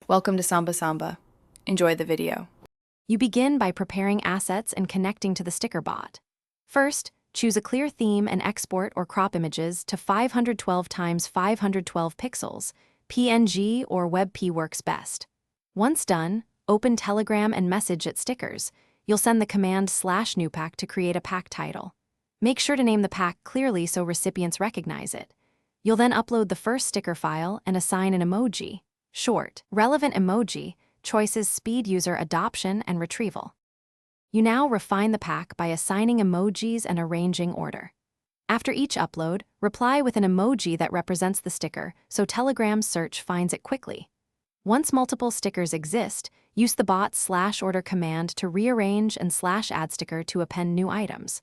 Welcome to Samba Samba. Enjoy the video. You begin by preparing assets and connecting to the sticker bot. First, choose a clear theme and export or crop images to 512 x 512 pixels. PNG or WebP works best. Once done, open Telegram and message at stickers. You'll send the command /new pack to create a pack title. Make sure to name the pack clearly so recipients recognize it. You'll then upload the first sticker file and assign an emoji. Short, relevant emoji, choices speed user adoption and retrieval. You now refine the pack by assigning emojis and arranging order. After each upload, reply with an emoji that represents the sticker so Telegram's search finds it quickly. Once multiple stickers exist, use the bot /order command to rearrange and /add sticker to append new items.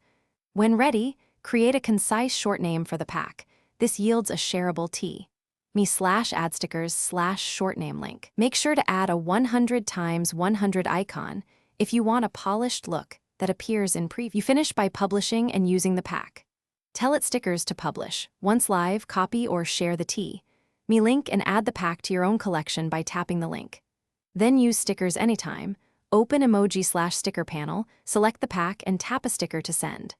When ready, create a concise short name for the pack. This yields a shareable T. Me /add stickers /short name link. Make sure to add a 100 x 100 icon if you want a polished look that appears in preview. You finish by publishing and using the pack. Tell it stickers to publish. Once live, copy or share the T. Me link and add the pack to your own collection by tapping the link. Then use stickers anytime. Open emoji /sticker panel, select the pack and tap a sticker to send.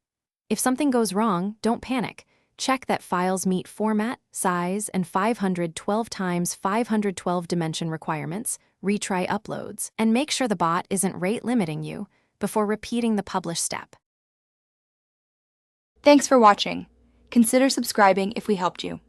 If something goes wrong, don't panic. Check that files meet format, size, and 512 x 512 dimension requirements, retry uploads, and make sure the bot isn't rate limiting you before repeating the publish step. Thanks for watching. Consider subscribing if we helped you.